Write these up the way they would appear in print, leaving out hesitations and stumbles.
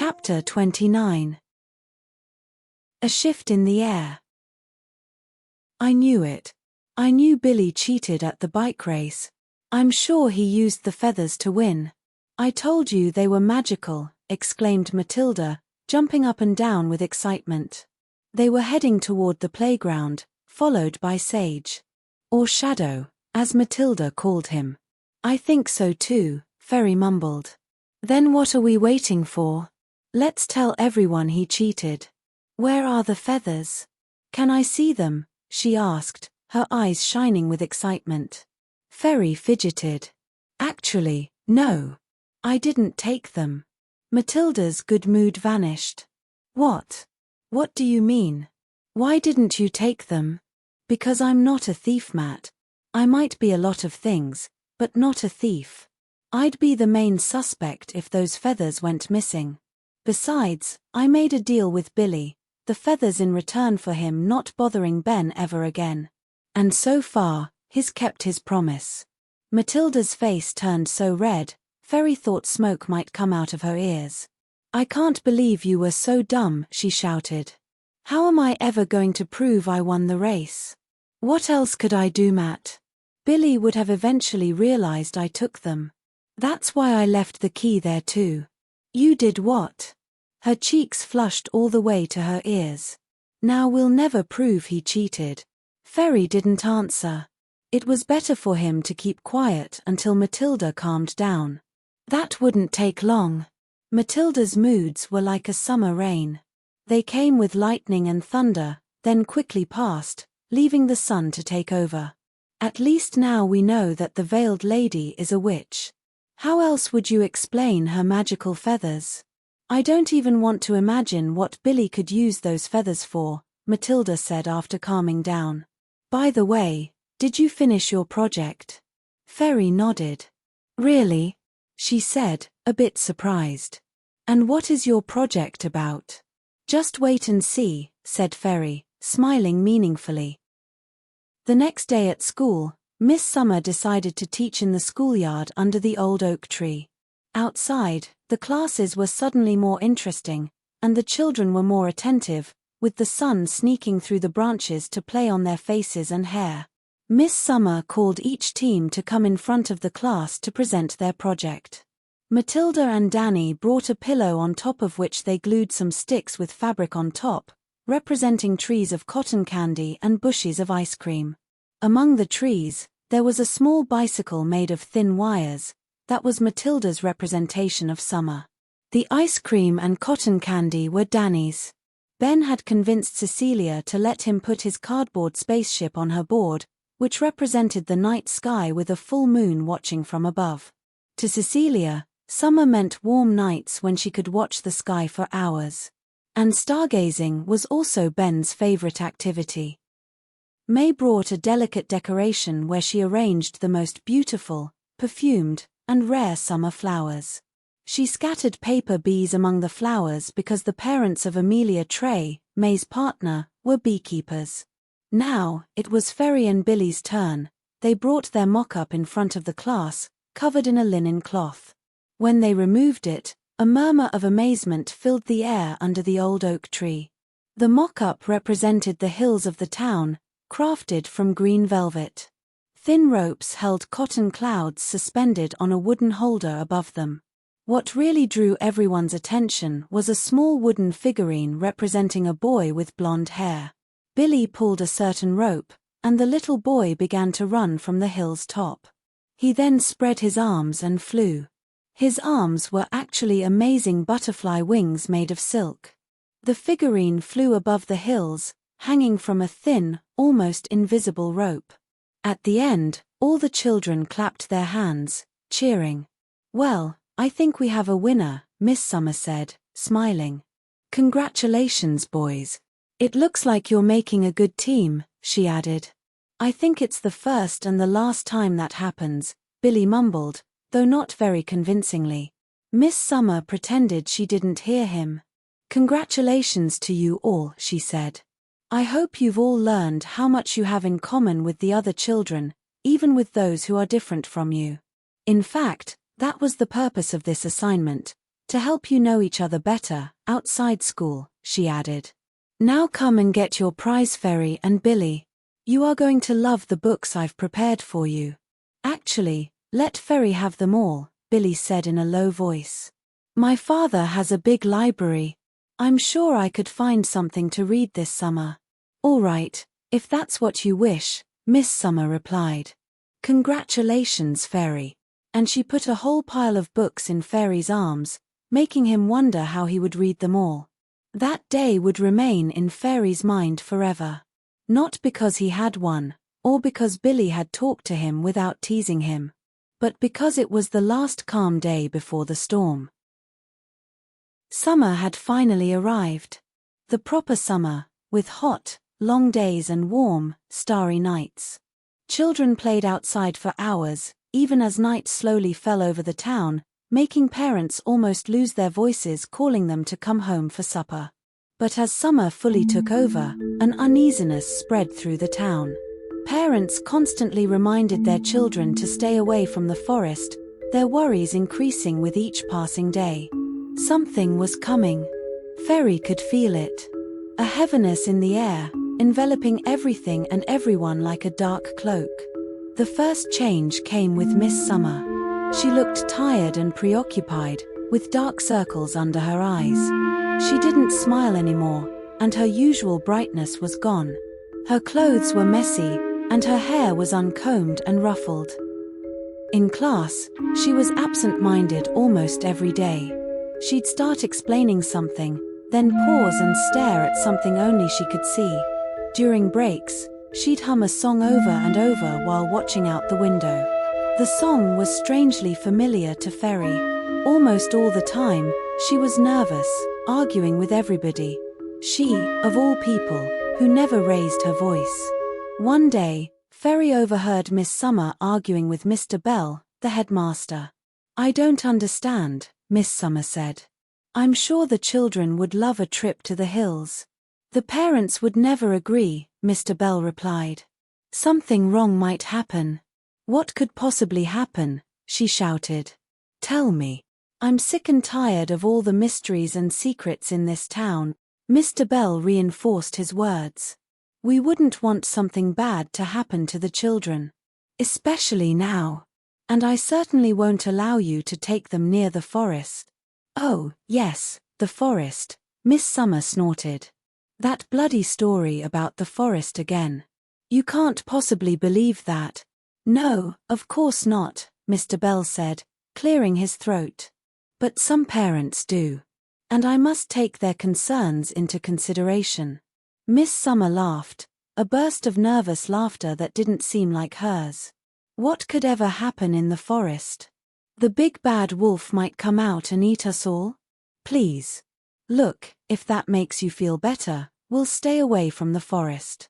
Chapter 29. A shift in the air. I knew it. I knew Billy cheated at the bike race. I'm sure he used the feathers to win. I told you they were magical, exclaimed Matilda, jumping up and down with excitement. They were heading toward the playground, followed by Sage. Or Shadow, as Matilda called him. I think so too, Fairy mumbled. Then what are we waiting for? Let's tell everyone he cheated. Where are the feathers? Can I see them? She asked, her eyes shining with excitement. Fairy fidgeted. Actually, no. I didn't take them. Matilda's good mood vanished. What? What do you mean? Why didn't you take them? Because I'm not a thief, Matt. I might be a lot of things, but not a thief. I'd be the main suspect if those feathers went missing. Besides, I made a deal with Billy, the feathers in return for him not bothering Ben ever again. And so far, he's kept his promise. Matilda's face turned so red, Fairy thought smoke might come out of her ears. I can't believe you were so dumb, she shouted. How am I ever going to prove I won the race? What else could I do, Matt? Billy would have eventually realized I took them. That's why I left the key there too. You did what? Her cheeks flushed all the way to her ears. Now we'll never prove he cheated. Fairy didn't answer. It was better for him to keep quiet until Matilda calmed down. That wouldn't take long. Matilda's moods were like a summer rain. They came with lightning and thunder, then quickly passed, leaving the sun to take over. At least now we know that the veiled lady is a witch. How else would you explain her magical feathers? I don't even want to imagine what Billy could use those feathers for, Matilda said after calming down. By the way, did you finish your project? Fairy nodded. Really? She said, a bit surprised. And what is your project about? Just wait and see, said Fairy, smiling meaningfully. The next day at school, Miss Summer decided to teach in the schoolyard under the old oak tree. Outside, the classes were suddenly more interesting, and the children were more attentive, with the sun sneaking through the branches to play on their faces and hair. Miss Summer called each team to come in front of the class to present their project. Matilda and Danny brought a pillow on top of which they glued some sticks with fabric on top, representing trees of cotton candy and bushes of ice cream. Among the trees, there was a small bicycle made of thin wires. That was Matilda's representation of summer. The ice cream and cotton candy were Danny's. Ben had convinced Cecilia to let him put his cardboard spaceship on her board, which represented the night sky with a full moon watching from above. To Cecilia, summer meant warm nights when she could watch the sky for hours. And stargazing was also Ben's favorite activity. May brought a delicate decoration where she arranged the most beautiful, perfumed, and rare summer flowers. She scattered paper bees among the flowers because the parents of Amelia Trey, May's partner, were beekeepers. Now, it was Fairy and Billy's turn. They brought their mock-up in front of the class, covered in a linen cloth. When they removed it, a murmur of amazement filled the air under the old oak tree. The mock-up represented the hills of the town, crafted from green velvet. Thin ropes held cotton clouds suspended on a wooden holder above them. What really drew everyone's attention was a small wooden figurine representing a boy with blonde hair. Billy pulled a certain rope, and the little boy began to run from the hill's top. He then spread his arms and flew. His arms were actually amazing butterfly wings made of silk. The figurine flew above the hills, hanging from a thin, almost invisible rope. At the end, all the children clapped their hands, cheering. Well, I think we have a winner, Miss Summer said, smiling. Congratulations, boys. It looks like you're making a good team, she added. I think it's the first and the last time that happens, Billy mumbled, though not very convincingly. Miss Summer pretended she didn't hear him. Congratulations to you all, she said. I hope you've all learned how much you have in common with the other children, even with those who are different from you. In fact, that was the purpose of this assignment, To help you know each other better, outside school, she added. Now come and get your prize, Fairy and Billy. You are going to love the books I've prepared for you. Actually, let Fairy have them all, Billy said in a low voice. My father has a big library. I'm sure I could find something to read this summer. All right, if that's what you wish, Miss Summer replied. Congratulations, Fairy. And she put a whole pile of books in Fairy's arms, making him wonder how he would read them all. That day would remain in Fairy's mind forever. Not because he had one, or because Billy had talked to him without teasing him, but because it was the last calm day before the storm. Summer had finally arrived. The proper summer, with hot, long days and warm, starry nights. Children played outside for hours, even as night slowly fell over the town, making parents almost lose their voices calling them to come home for supper. But as summer fully took over, an uneasiness spread through the town. Parents constantly reminded their children to stay away from the forest, their worries increasing with each passing day. Something was coming. Fairy could feel it. A heaviness in the air, enveloping everything and everyone like a dark cloak. The first change came with Miss Summer. She looked tired and preoccupied, with dark circles under her eyes. She didn't smile anymore, and her usual brightness was gone. Her clothes were messy, and her hair was uncombed and ruffled. In class, she was absent-minded almost every day. She'd start explaining something, then pause and stare at something only she could see. During breaks, she'd hum a song over and over while watching out the window. The song was strangely familiar to Fairy. Almost all the time, she was nervous, arguing with everybody. She, of all people, who never raised her voice. One day, Fairy overheard Miss Summer arguing with Mr. Bell, the headmaster. I don't understand, Miss Summer said. I'm sure the children would love a trip to the hills. The parents would never agree, Mr. Bell replied. Something wrong might happen. What could possibly happen? She shouted. Tell me. I'm sick and tired of all the mysteries and secrets in this town. Mr. Bell reinforced his words. We wouldn't want something bad to happen to the children. Especially now. And I certainly won't allow you to take them near the forest. Oh, yes, the forest, Miss Summer snorted. That bloody story about the forest again. You can't possibly believe that. No, of course not, Mr. Bell said, clearing his throat. But some parents do. And I must take their concerns into consideration. Miss Summer laughed, a burst of nervous laughter that didn't seem like hers. What could ever happen in the forest? The big bad wolf might come out and eat us all? Please. Look, if that makes you feel better, we'll stay away from the forest.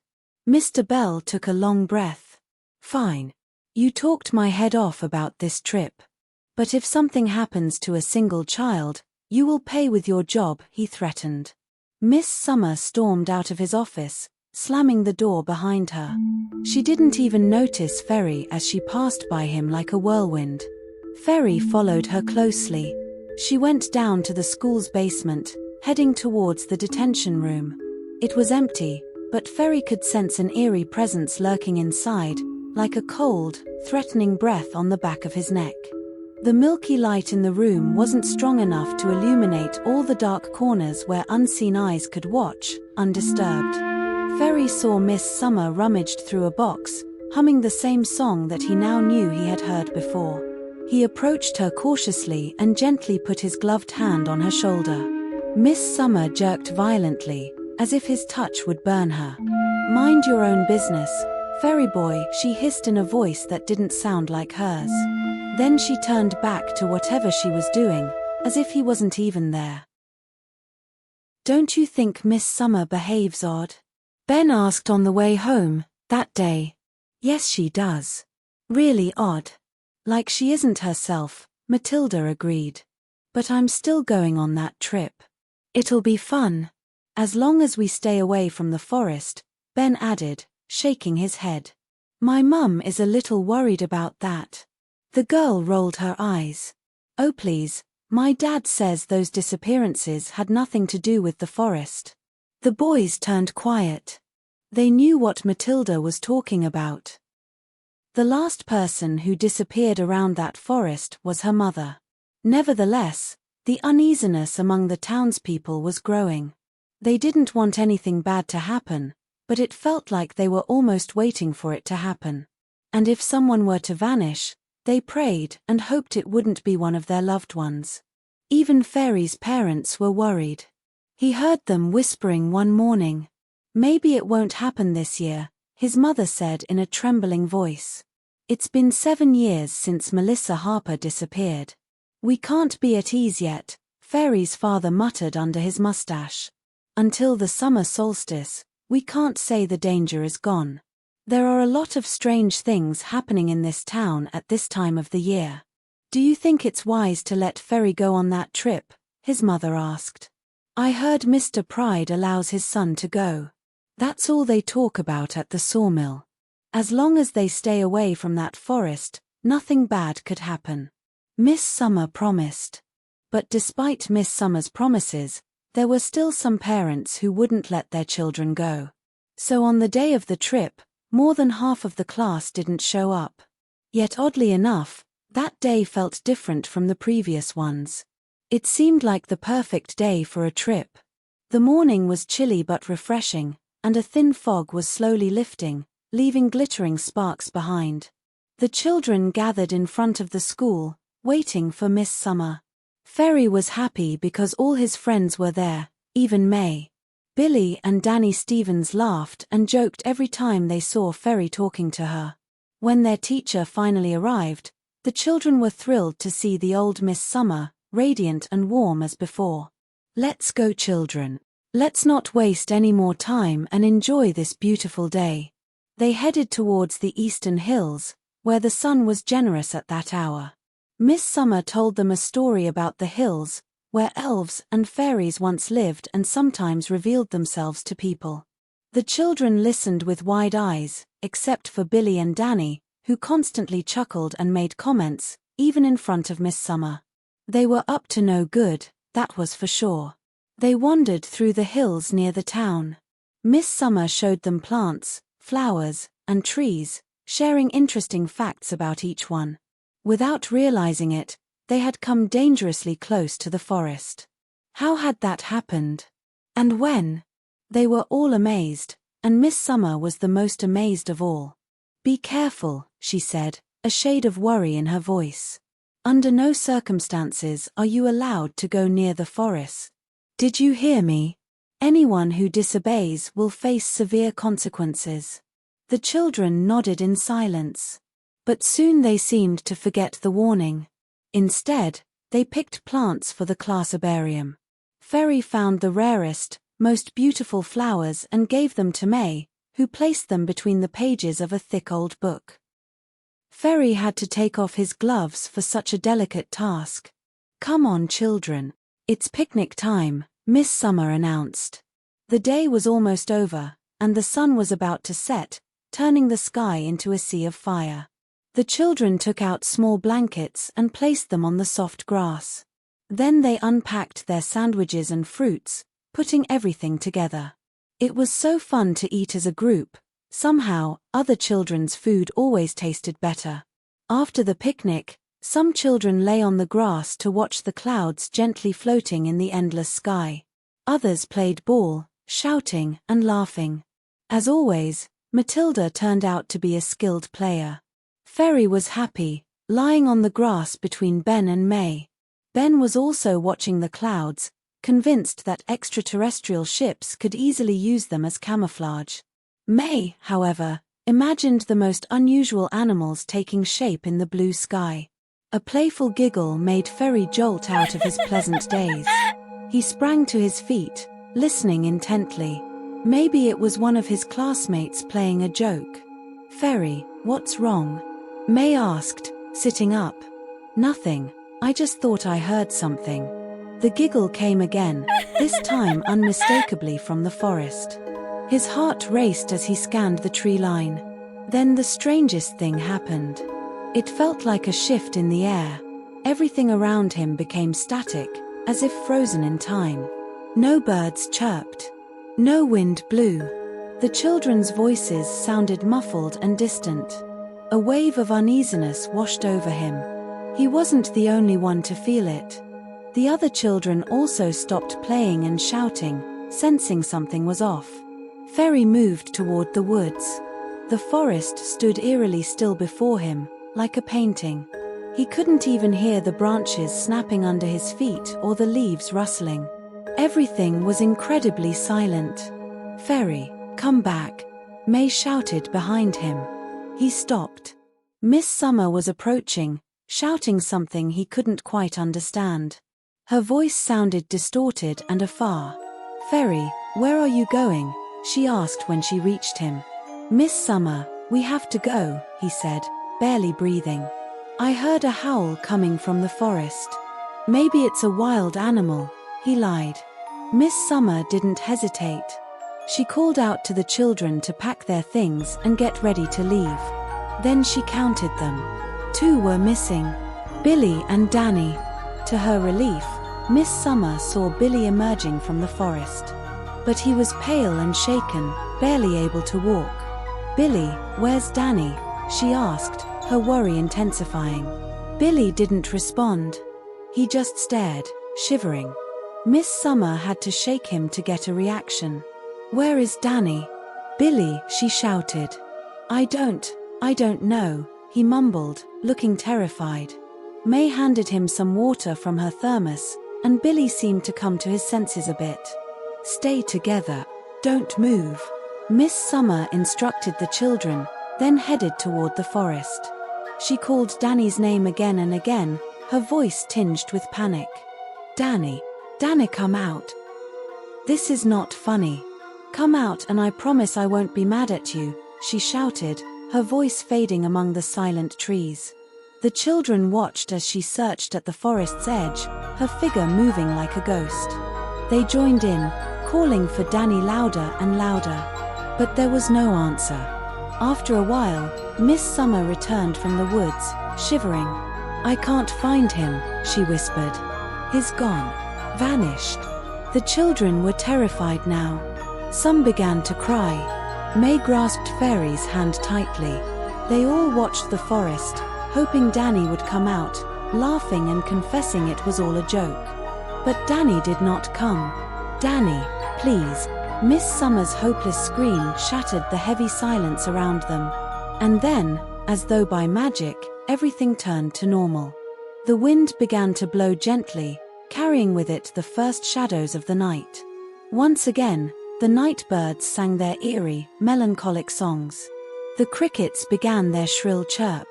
Mr. Bell took a long breath. Fine. You talked my head off about this trip. But if something happens to a single child, you will pay with your job, he threatened. Miss Summer stormed out of his office, slamming the door behind her. She didn't even notice Fairy as she passed by him like a whirlwind. Fairy followed her closely. She went down to the school's basement, heading towards the detention room. It was empty, but Fairy could sense an eerie presence lurking inside, like a cold, threatening breath on the back of his neck. The milky light in the room wasn't strong enough to illuminate all the dark corners where unseen eyes could watch, undisturbed. Fairy saw Miss Summer rummaged through a box, humming the same song that he now knew he had heard before. He approached her cautiously and gently put his gloved hand on her shoulder. Miss Summer jerked violently, as if his touch would burn her. Mind your own business, Fairy boy, she hissed in a voice that didn't sound like hers. Then she turned back to whatever she was doing, as if he wasn't even there. Don't you think Miss Summer behaves odd? Ben asked on the way home, that day. Yes, she does. Really odd. Like she isn't herself, Matilda agreed. But I'm still going on that trip. It'll be fun. As long as we stay away from the forest, Ben added, shaking his head. My mum is a little worried about that. The girl rolled her eyes. Oh please, My dad says those disappearances had nothing to do with the forest. The boys turned quiet. They knew what Matilda was talking about. The last person who disappeared around that forest was her mother. Nevertheless, the uneasiness among the townspeople was growing. They didn't want anything bad to happen, but it felt like they were almost waiting for it to happen. And if someone were to vanish, they prayed and hoped it wouldn't be one of their loved ones. Even Fairy's parents were worried. He heard them whispering one morning. "Maybe it won't happen this year," his mother said in a trembling voice. "It's been 7 years since Melissa Harper disappeared. We can't be at ease yet," Fairy's father muttered under his mustache. "Until the summer solstice, we can't say the danger is gone. There are a lot of strange things happening in this town at this time of the year. Do you think it's wise to let Fairy go on that trip?" his mother asked. "I heard Mr. Pride allows his son to go. That's all they talk about at the sawmill. As long as they stay away from that forest, nothing bad could happen," Miss Summer promised. But despite Miss Summer's promises, there were still some parents who wouldn't let their children go. So on the day of the trip, more than half of the class didn't show up. Yet oddly enough, that day felt different from the previous ones. It seemed like the perfect day for a trip. The morning was chilly but refreshing, and a thin fog was slowly lifting, leaving glittering sparks behind. The children gathered in front of the school, waiting for Miss Summer. Fairy was happy because all his friends were there, even May. Billy and Danny Stevens laughed and joked every time they saw Fairy talking to her. When their teacher finally arrived, the children were thrilled to see the old Miss Summer, radiant and warm as before. "Let's go, children. Let's not waste any more time and enjoy this beautiful day." They headed towards the eastern hills, where the sun was generous at that hour. Miss Summer told them a story about the hills, where elves and fairies once lived and sometimes revealed themselves to people. The children listened with wide eyes, except for Billy and Danny, who constantly chuckled and made comments, even in front of Miss Summer. They were up to no good, that was for sure. They wandered through the hills near the town. Miss Summer showed them plants, flowers, and trees, sharing interesting facts about each one. Without realizing it, they had come dangerously close to the forest. How had that happened? And when? They were all amazed, and Miss Summer was the most amazed of all. "Be careful," she said, a shade of worry in her voice. "Under no circumstances are you allowed to go near the forest. Did you hear me? Anyone who disobeys will face severe consequences." The children nodded in silence. But soon they seemed to forget the warning. Instead, they picked plants for the class herbarium. Fairy found the rarest, most beautiful flowers and gave them to May, who placed them between the pages of a thick old book. Fairy had to take off his gloves for such a delicate task. "Come on, children. It's picnic time," Miss Summer announced. The day was almost over, and the sun was about to set, turning the sky into a sea of fire. The children took out small blankets and placed them on the soft grass. Then they unpacked their sandwiches and fruits, putting everything together. It was so fun to eat as a group. Somehow, other children's food always tasted better. After the picnic, some children lay on the grass to watch the clouds gently floating in the endless sky. Others played ball, shouting and laughing. As always, Matilda turned out to be a skilled player. Fairy was happy, lying on the grass between Ben and May. Ben was also watching the clouds, convinced that extraterrestrial ships could easily use them as camouflage. May, however, imagined the most unusual animals taking shape in the blue sky. A playful giggle made Fairy jolt out of his pleasant daze. He sprang to his feet, listening intently. Maybe it was one of his classmates playing a joke. "Fairy, what's wrong?" May asked, sitting up. "Nothing, I just thought I heard something." The giggle came again, this time unmistakably from the forest. His heart raced as he scanned the tree line. Then the strangest thing happened. It felt like a shift in the air. Everything around him became static, as if frozen in time. No birds chirped. No wind blew. The children's voices sounded muffled and distant. A wave of uneasiness washed over him. He wasn't the only one to feel it. The other children also stopped playing and shouting, sensing something was off. Fairy moved toward the woods. The forest stood eerily still before him, like a painting. He couldn't even hear the branches snapping under his feet or the leaves rustling. Everything was incredibly silent. "Fairy, come back," May shouted behind him. He stopped. Miss Summer was approaching, shouting something he couldn't quite understand. Her voice sounded distorted and afar. "Fairy, where are you going?" she asked when she reached him. "Miss Summer, we have to go," he said, barely breathing. "I heard a howl coming from the forest. Maybe it's a wild animal," he lied. Miss Summer didn't hesitate. She called out to the children to pack their things and get ready to leave. Then she counted them. 2 were missing: Billy and Danny. To her relief, Miss Summer saw Billy emerging from the forest. But he was pale and shaken, barely able to walk. "Billy, where's Danny?" she asked, her worry intensifying. Billy didn't respond. He just stared, shivering. Miss Summer had to shake him to get a reaction. "Where is Danny?" "Billy," she shouted. I don't know," he mumbled, looking terrified. May handed him some water from her thermos, and Billy seemed to come to his senses a bit. "Stay together. Don't move," Miss Summer instructed the children, then headed toward the forest. She called Danny's name again and again, her voice tinged with panic. "Danny. Danny, come out. This is not funny. Come out and I promise I won't be mad at you," she shouted, her voice fading among the silent trees. The children watched as she searched at the forest's edge, her figure moving like a ghost. They joined in, calling for Danny louder and louder. But there was no answer. After a while, Miss Summer returned from the woods, shivering. "I can't find him," she whispered. "He's gone. Vanished." The children were terrified now. Some began to cry. May grasped Fairy's hand tightly. They all watched the forest, hoping Danny would come out, laughing and confessing it was all a joke. But Danny did not come. "Danny, please." Miss Summer's hopeless scream shattered the heavy silence around them. And then, as though by magic, everything turned to normal. The wind began to blow gently, carrying with it the first shadows of the night. Once again, the night birds sang their eerie, melancholic songs. The crickets began their shrill chirp.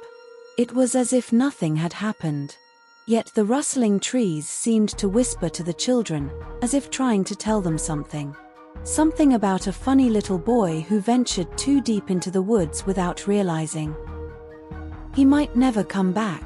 It was as if nothing had happened. Yet the rustling trees seemed to whisper to the children, as if trying to tell them something. Something about a funny little boy who ventured too deep into the woods without realizing he might never come back.